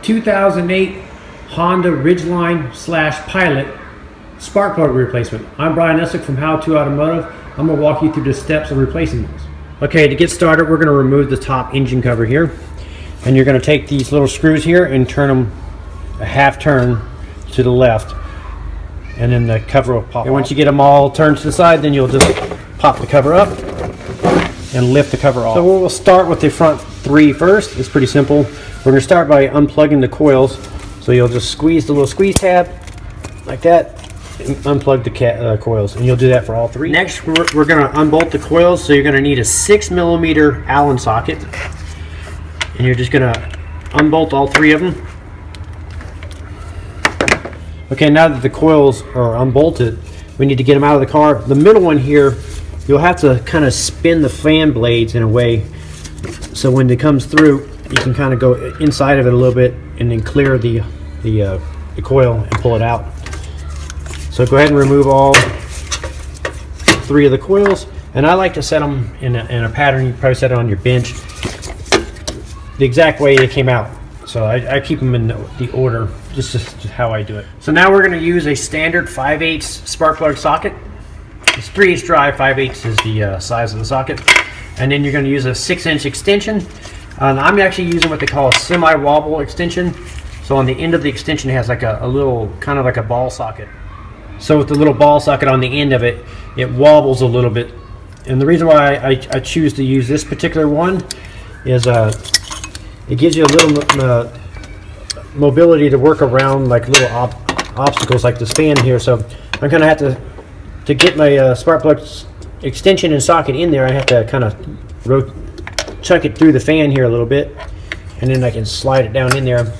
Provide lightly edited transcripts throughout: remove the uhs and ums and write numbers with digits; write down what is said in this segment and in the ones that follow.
2008 Honda Ridgeline / Pilot spark plug replacement. I'm Brian Essick from How To Automotive. I'm going to walk you through the steps of replacing those. Okay, to get started, we're going to remove the top engine cover here. And you're going to take these little screws here and turn them a half turn to the left. And then the cover will pop. And once you get them all turned to the side, then you'll just pop the cover up and lift the cover off. So we'll start with the front three first. It's pretty simple. We're going to start by unplugging the coils. So you'll just squeeze the little squeeze tab like that and unplug the coils. And you'll do that for all three. Next, we're going to unbolt the coils. So you're going to need a 6mm Allen socket. And you're just going to unbolt all three of them. Okay, now that the coils are unbolted, we need to get them out of the car. The middle one here, you'll have to kind of spin the fan blades in a way so when it comes through, you can kind of go inside of it a little bit and then clear the coil and pull it out. So go ahead and remove all three of the coils. And I like to set them in a pattern. You probably set it on your bench the exact way they came out. So I keep them in the order, just how I do it. So now we're going to use a standard 5/8 spark plug socket. It's 3/8 drive, 5/8 is the size of the socket. And then you're going to use a 6-inch extension. I'm actually using what they call a semi-wobble extension. So on the end of the extension it has like a little, kind of like a ball socket. So with the little ball socket on the end of it, it wobbles a little bit. And the reason why I choose to use this particular one is it gives you a little mobility to work around like little obstacles like this fan here. So I'm going to have to get my spark plug extension and socket in there. I have to kind of chuck it through the fan here a little bit, and then I can slide it down in there.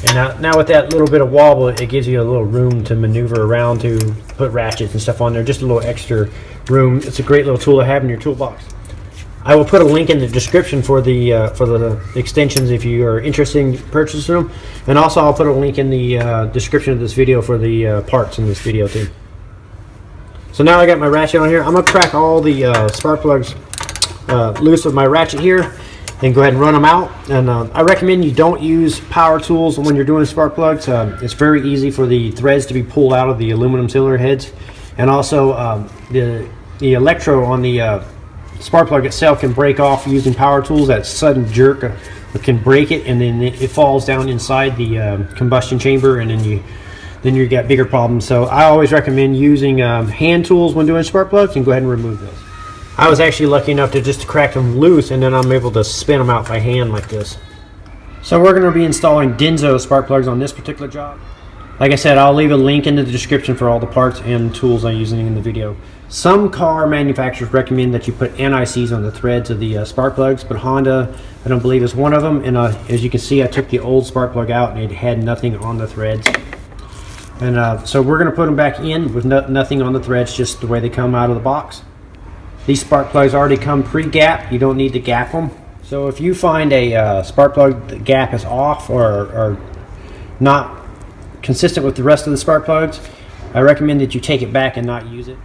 And now with that little bit of wobble, it gives you a little room to maneuver around, to put ratchets and stuff on there, just a little extra room. It's a great little tool to have in your toolbox. I will put a link in the description for the extensions if you are interested in purchasing them, and also I'll put a link in the description of this video for the parts in this video too. So now I got my ratchet on here. I'm going to crack all the spark plugs loose with my ratchet here and go ahead and run them out. And I recommend you don't use power tools when you're doing spark plugs. It's very easy for the threads to be pulled out of the aluminum cylinder heads, and also the electrode on the spark plug itself can break off using power tools. That sudden jerk can break it, and then it falls down inside the combustion chamber, and then you got bigger problems. So I always recommend using hand tools when doing spark plugs, and go ahead and remove those. I was actually lucky enough to just crack them loose, and then I'm able to spin them out by hand like this. So we're going to be installing Denso spark plugs on this particular job. Like I said, I'll leave a link in the description for all the parts and tools I'm using in the video. Some car manufacturers recommend that you put NICs on the threads of the spark plugs, but Honda, I don't believe, is one of them. And as you can see, I took the old spark plug out and it had nothing on the threads. And so we're going to put them back in with nothing on the threads, just the way they come out of the box. These spark plugs already come pre-gapped. You don't need to gap them. So if you find a spark plug gap is off or not consistent with the rest of the spark plugs, I recommend that you take it back and not use it.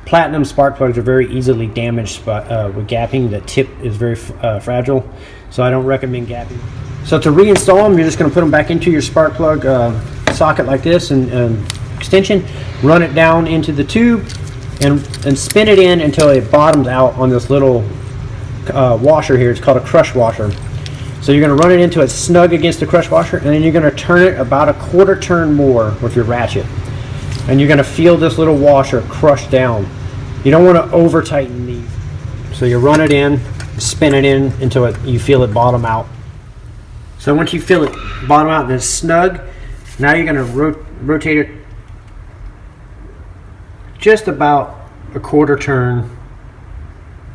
Platinum spark plugs are very easily damaged with gapping. The tip is very fragile, so I don't recommend gapping. So to reinstall them, you're just going to put them back into your spark plug socket like this and extension, run it down into the tube, and spin it in until it bottoms out on this little washer here. It's called a crush washer. So you're going to run it into it snug against the crush washer, and then you're going to turn it about a quarter turn more with your ratchet. And you're going to feel this little washer crush down. You don't want to over tighten these. So you run it in, spin it in until you feel it bottom out. So once you feel it bottom out and it's snug, now you're going to rotate it just about a quarter turn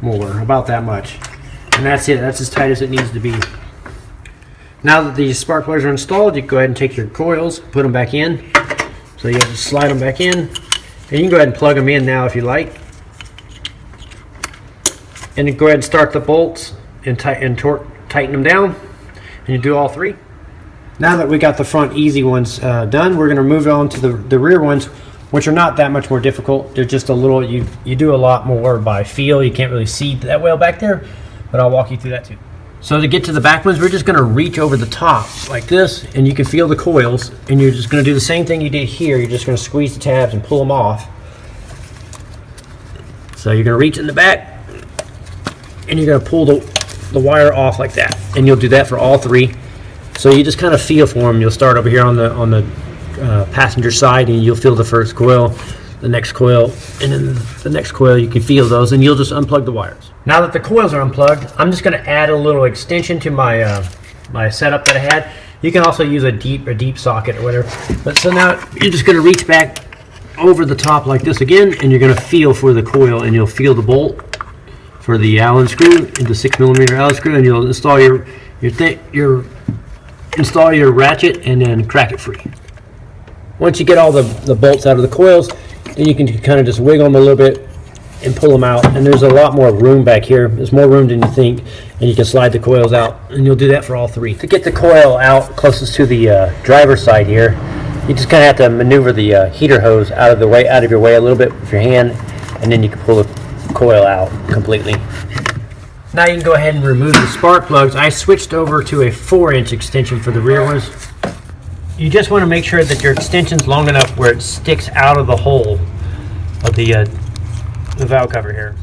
more, about that much. And that's it. That's as tight as it needs to be. Now that these spark plugs are installed, you can go ahead and take your coils, put them back in. So you have to slide them back in, and you can go ahead and plug them in now if you like. And then go ahead and start the bolts and tighten them down, and you do all three. Now that we got the front easy ones done, we're going to move on to the rear ones, which are not that much more difficult. They're just a little, you do a lot more by feel. You can't really see that well back there, but I'll walk you through that too. So to get to the back ones, we're just going to reach over the top like this, and you can feel the coils, and you're just going to do the same thing you did here. You're just going to squeeze the tabs and pull them off. So you're going to reach in the back, and you're going to pull the wire off like that, and you'll do that for all three. So you just kind of feel for them. You'll start over here on the passenger side, and you'll feel the first coil, the next coil, and then the next coil. You can feel those, and you'll just unplug the wires. Now that the coils are unplugged, I'm just going to add a little extension to my my setup that I had. You can also use a deep socket or whatever. But so now you're just going to reach back over the top like this again, and you're going to feel for the coil, and you'll feel the bolt for the Allen screw, the 6mm Allen screw, and you'll install install your ratchet and then crack it free. Once you get all the bolts out of the coils, then you can kind of just wiggle them a little bit and pull them out, and there's a lot more room back here. There's more room than you think, and you can slide the coils out, and you'll do that for all three. To get the coil out closest to the driver's side here, you just kind of have to maneuver the heater hose out of your way a little bit with your hand, and then you can pull the coil out completely. Now you can go ahead and remove the spark plugs. I switched over to a 4-inch extension for the rear ones. You just want to make sure that your extension's long enough where it sticks out of the hole of the valve cover here.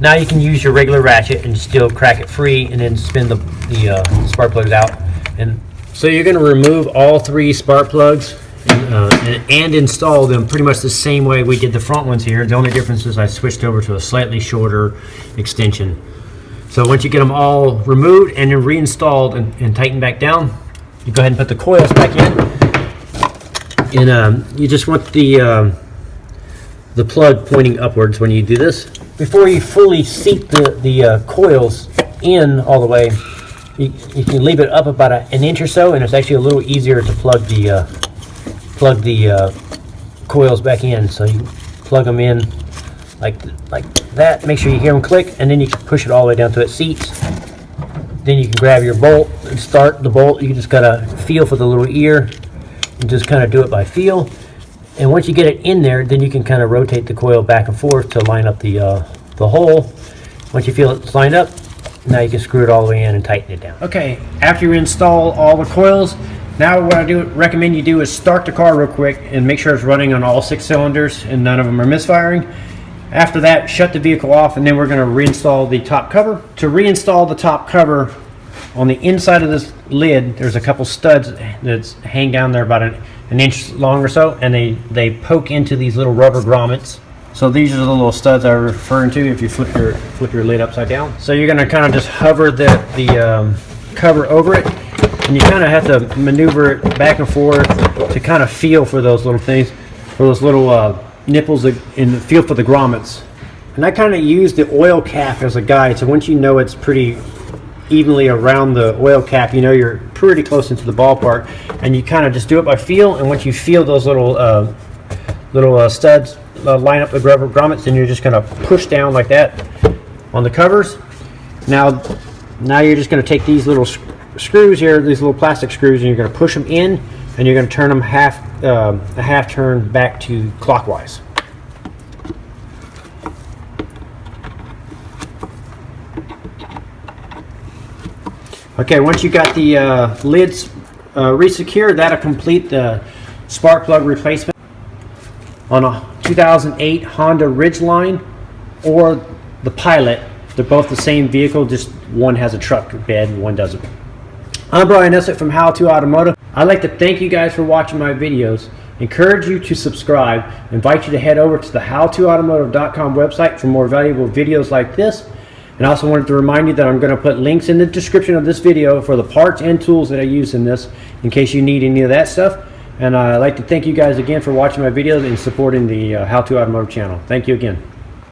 Now you can use your regular ratchet and still crack it free, and then spin the spark plugs out. And so you're going to remove all three spark plugs and install them pretty much the same way we did the front ones here. The only difference is I switched over to a slightly shorter extension. So once you get them all removed and then reinstalled and tightened back down, you go ahead and put the coils back in, and you just want the plug pointing upwards when you do this. Before you fully seat the coils in all the way, you can leave it up about an inch or so, and it's actually a little easier to plug the coils back in. So you plug them in like that. Make sure you hear them click, and then you can push it all the way down to its seats. Then you can grab your bolt and start the bolt. You just gotta feel for the little ear and just kind of do it by feel. And once you get it in there, then you can kind of rotate the coil back and forth to line up the hole. Once you feel it's lined up, now you can screw it all the way in and tighten it down. Okay, after you install all the coils, now what I recommend you do is start the car real quick and make sure it's running on all 6 cylinders and none of them are misfiring. After that, shut the vehicle off, and then we're going to reinstall the top cover. To reinstall the top cover, on the inside of this lid, there's a couple studs that hang down there about an inch long or so, and they poke into these little rubber grommets. So these are the little studs I was referring to if you flip your lid upside down. So you're going to kind of just hover the cover over it, and you kind of have to maneuver it back and forth to kind of feel for those little things, for those little nipples and feel for the grommets. And I kind of use the oil cap as a guide, so once you know it's pretty evenly around the oil cap, you know you're pretty close into the ballpark, and you kind of just do it by feel. And once you feel those little studs line up the rubber grommets, then you're just going to push down like that on the covers. Now you're just going to take these little screws here, these little plastic screws, and you're going to push them in, and you're going to turn them a half turn back to clockwise. Okay, once you got the lids re-secured, that'll complete the spark plug replacement on a 2008 Honda Ridgeline or the Pilot. They're both the same vehicle, just one has a truck bed and one doesn't. I'm Brian Essett from How To Automotive. I'd like to thank you guys for watching my videos, encourage you to subscribe, invite you to head over to the howtoautomotive.com website for more valuable videos like this. And I also wanted to remind you that I'm going to put links in the description of this video for the parts and tools that I use in this, in case you need any of that stuff. And I'd like to thank you guys again for watching my videos and supporting the How To Automotive channel. Thank you again.